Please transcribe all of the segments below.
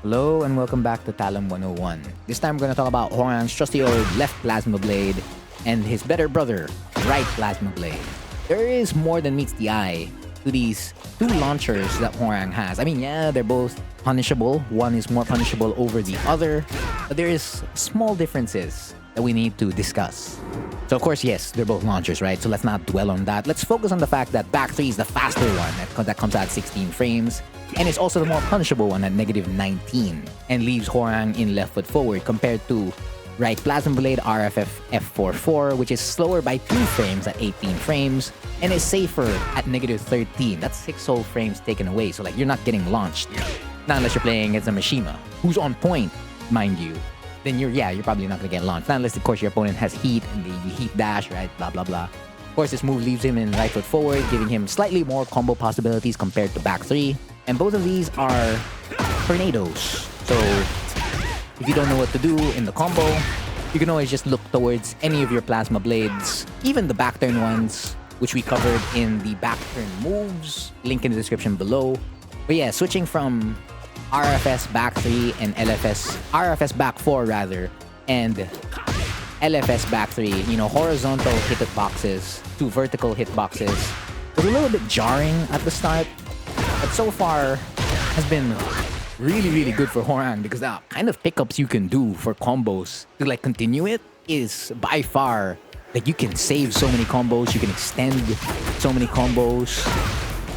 Hello and welcome back to Talon 101. This time we're going to talk about Hwoarang's trusty old left plasma blade and his better brother, right plasma blade. There is more than meets the eye to these two launchers that Hwoarang has. I mean, yeah, they're both punishable. One is more punishable over the other, but there is small differences that we need to discuss. So of course, yes, they're both launchers, right? So let's not dwell on that. Let's focus on the fact that back 3 is the faster one that comes out at 16 frames. And it's also the more punishable one at -19 and leaves Hwoarang in left foot forward compared to right plasma blade RFF F44, which is slower by 2 frames at 18 frames and is safer at -13. That's 6 whole frames taken away. So like you're not getting launched. Not unless you're playing against a Mishima, who's on point, mind you. Then you're probably not gonna get launched. Not unless of course your opponent has heat and the heat dash, right? Blah blah blah. Of course, this move leaves him in right foot forward, giving him slightly more combo possibilities compared to back 3. And both of these are tornadoes. So if you don't know what to do in the combo, you can always just look towards any of your plasma blades, even the back turn ones, which we covered in the back turn moves. Link in the description below. But yeah, switching from RFS back 3 and RFS back 4 rather, and LFS back 3, horizontal hitboxes to vertical hitboxes was a little bit jarring at the start. But so far has been really good for Hwoarang because the kind of pickups you can do for combos to like continue it is by far like you can save so many combos, you can extend so many combos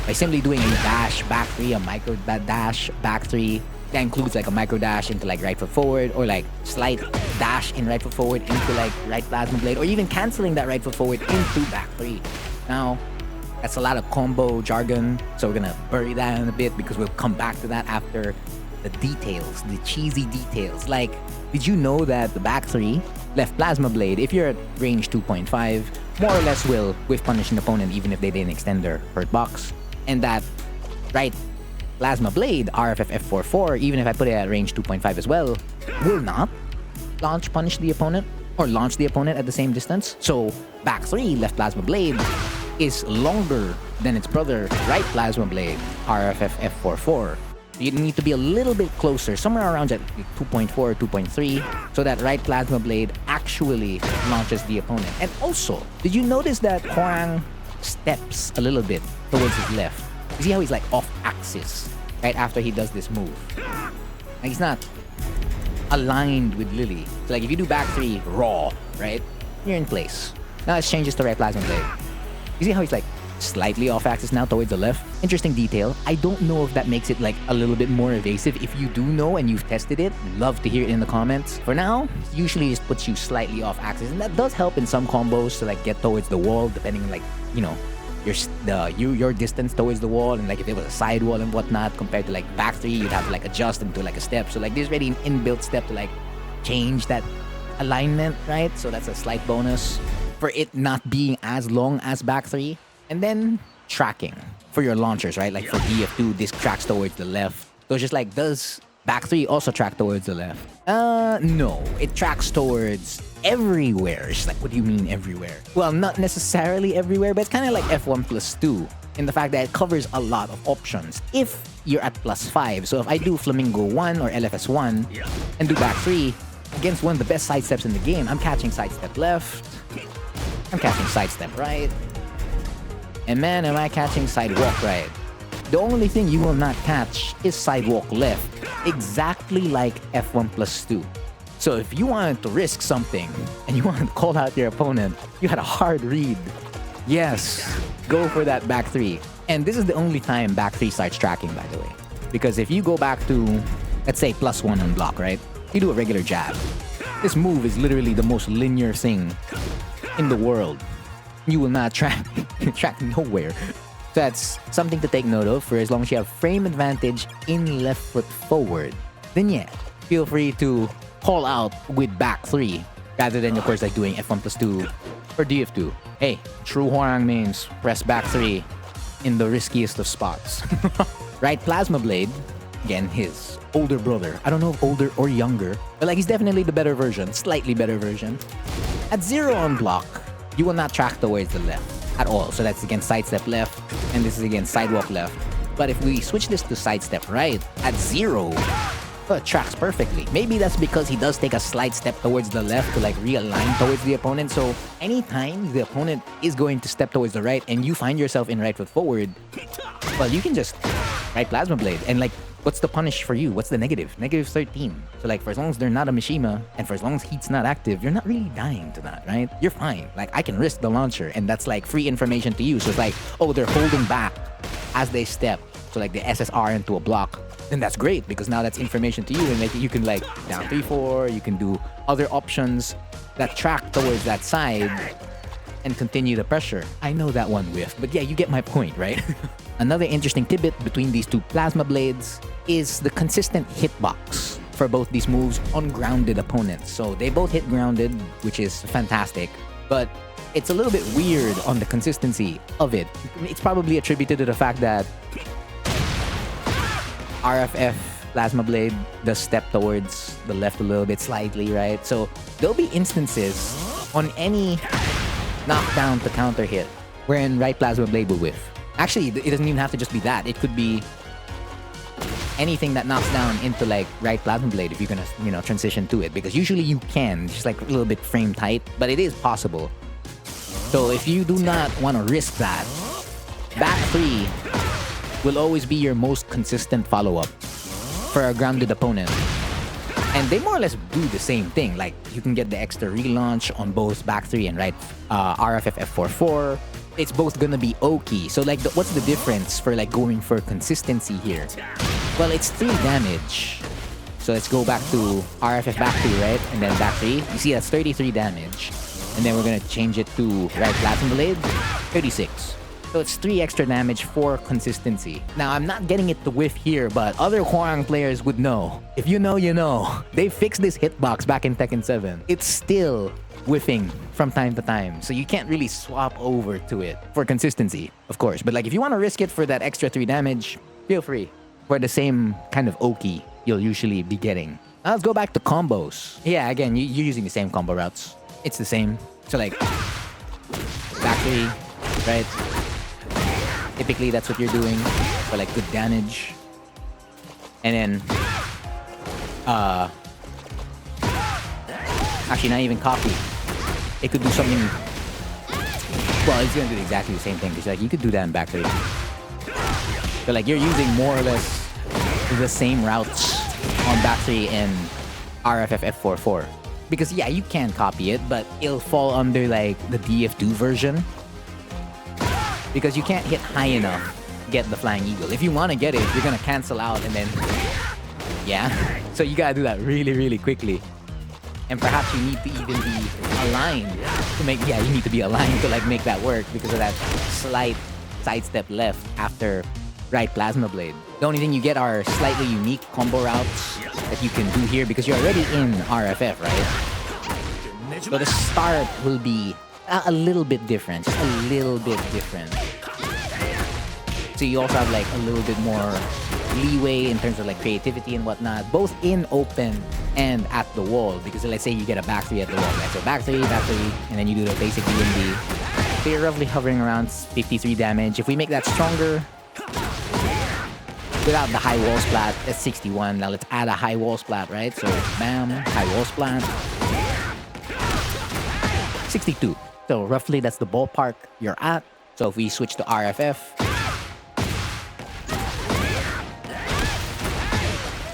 by simply doing a dash back 3, a micro dash back 3 that includes like a micro dash into like right foot forward, or like slight dash in right foot forward into like right plasma blade, or even canceling that right foot forward into back 3. Now that's a lot of combo jargon, so we're gonna bury that in a bit because we'll come back to that after the details, the cheesy details. Like, did you know that the back 3 left plasma blade, if you're at range 2.5, more or less will whiff punish an opponent even if they didn't extend their hurt box? And that right plasma blade, RFF F44, even if I put it at range 2.5 as well, will not punish the opponent or launch the opponent at the same distance. So back 3 left plasma blade is longer than its brother right plasma blade RFF F44. You need to be a little bit closer, somewhere around at 2.4 or 2.3, so that right plasma blade actually launches the opponent. And also, did you notice that Hwoarang steps a little bit towards his left? You see how he's like off axis right after he does this move? Like he's not aligned with Lily. So like if you do back 3 raw, right, you're in place. Now let's change this to right plasma blade. You see how he's like slightly off axis now towards the left? Interesting detail. I don't know if that makes it like a little bit more evasive. If you do know and you've tested it, love to hear it in the comments. For now, usually just puts you slightly off axis, and that does help in some combos to like get towards the wall, depending on like, your distance towards the wall, and like if it was a side wall and whatnot, compared to like back 3, you'd have to like adjust into like a step. So like there's already an inbuilt step to like change that alignment, right? So that's a slight bonus for it not being as long as back 3. And then tracking for your launchers, right? Like for DF2, this tracks towards the left. So it's just like, does back 3 also track towards the left? No, it tracks towards everywhere. It's like, what do you mean everywhere? Well, not necessarily everywhere, but it's kind of like F1+2 in the fact that it covers a lot of options. If you're at +5, so if I do Flamingo 1 or LFS 1 and do back 3 against one of the best sidesteps in the game, I'm catching sidestep left, I'm catching sidestep right, and man, am I catching sidewalk right. The only thing you will not catch is sidewalk left, exactly like F1+2. So if you wanted to risk something and you wanted to call out your opponent, you had a hard read. Yes, go for that back 3. And this is the only time back 3 starts tracking, by the way. Because if you go back to, let's say, +1 on block, right? You do a regular jab. This move is literally the most linear thing in the world. You will not track nowhere. So that's something to take note of. For as long as you have frame advantage in left foot forward, then yeah, feel free to call out with back 3 rather than of course like doing F1+2 or DF2. Hey, true Hwoarang means press back 3 in the riskiest of spots. Right plasma blade, again his older brother. I don't know if older or younger, but like he's definitely the better version, slightly better version. At 0 on block, you will not track towards the left at all. So that's against sidestep left, and this is against sidewalk left. But if we switch this to sidestep right, at 0, but tracks perfectly. Maybe that's because he does take a slight step towards the left to like realign towards the opponent. So anytime the opponent is going to step towards the right and you find yourself in right foot forward, well, you can just right Plasma Blade. And like, what's the punish for you? What's the negative? Negative 13. So like, for as long as they're not a Mishima and for as long as heat's not active, you're not really dying to that, right? You're fine. Like, I can risk the launcher and that's like free information to you. So it's like, oh, they're holding back as they step. So like the SSR into a block. Then that's great because now that's information to you and like you can like down 3-4, you can do other options that track towards that side and continue the pressure. I know that one whiff, but yeah, you get my point, right? Another interesting tidbit between these two Plasma Blades is the consistent hitbox for both these moves on grounded opponents. So they both hit grounded, which is fantastic, but it's a little bit weird on the consistency of it. It's probably attributed to the fact that RFF Plasma Blade does step towards the left a little bit slightly, right? So there'll be instances on any knockdown to counter hit wherein right Plasma Blade will whiff. Actually, it doesn't even have to just be that. It could be anything that knocks down into like right Plasma Blade if you're gonna, you know, transition to it. Because usually you can, just like a little bit frame tight, but it is possible. So if you do not want to risk that, back 3 will always be your most consistent follow-up for a grounded opponent. And they more or less do the same thing. Like, you can get the extra relaunch on both back 3 and right RFF F4-4. It's both gonna be Oki. So like, what's the difference for like going for consistency here? Well, it's 3 damage. So let's go back to RFF back 3, right? And then back 3. You see, that's 33 damage. And then we're gonna change it to right Plasma Blade, 36. So it's 3 extra damage for consistency. Now, I'm not getting it to whiff here, but other Hwoarang players would know. If you know, you know. They fixed this hitbox back in Tekken 7. It's still whiffing from time to time. So you can't really swap over to it for consistency, of course. But like, if you want to risk it for that extra 3 damage, feel free. For the same kind of Oki you'll usually be getting. Now let's go back to combos. Yeah, again, you're using the same combo routes. It's the same. So like, back 3, right? Typically, that's what you're doing for like good damage. And then, actually not even copy. It could do something. Well, it's gonna do exactly the same thing. Because like you could do that in back 3. But like you're using more or less the same routes on back 3 and RFF F4-4. Because yeah, you can copy it, but it'll fall under like the DF2 version. Because you can't hit high enough to get the Flying Eagle. If you want to get it, you're going to cancel out and then... Yeah. So you got to do that really, really quickly. And perhaps you need to even be aligned to make... Yeah, you need to be aligned to like make that work because of that slight sidestep left after right Plasma Blade. The only thing you get are slightly unique combo routes that you can do here because you're already in RFF, right? So the start will be a little bit different, just a little bit different. So you also have like a little bit more leeway in terms of like creativity and whatnot, both in open and at the wall. Because let's say you get a back 3 at the wall, right? So back 3, and then you do the basic DMD. So you're roughly hovering around 53 damage. If we make that stronger, without the high wall splat, that's 61. Now let's add a high wall splat, right? So bam, high wall splat. 62. So roughly that's the ballpark you're at. So if we switch to RFF,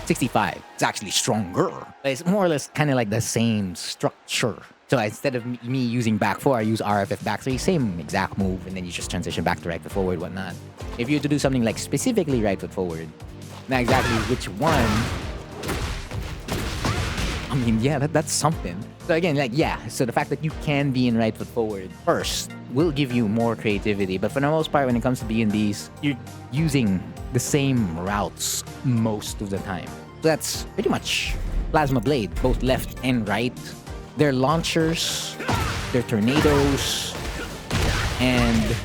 65. It's actually stronger. But it's more or less kind of like the same structure. So instead of me using back 4, I use RFF back 3, same exact move, and then you just transition back to right foot forward, whatnot. If you were to do something like specifically right foot forward, not exactly which one, I mean, yeah, that's something. So again, like, yeah, so the fact that you can be in right foot forward first will give you more creativity. But for the most part, when it comes to B&Ds, you're using the same routes most of the time. So that's pretty much Plasma Blade, both left and right. Their launchers, their tornadoes, and,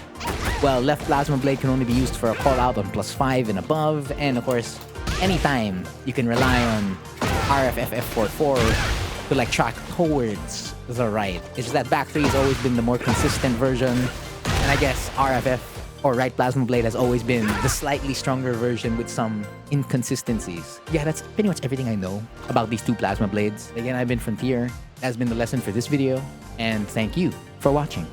well, left Plasma Blade can only be used for a call out on +5 and above. And of course, anytime you can rely on RFF F4-4 to like track towards the right. It's just that back 3 has always been the more consistent version. And I guess RFF or right plasma blade has always been the slightly stronger version with some inconsistencies. Yeah, that's pretty much everything I know about these two plasma blades. Again, I've been Frontier. That has been the lesson for this video, and thank you for watching.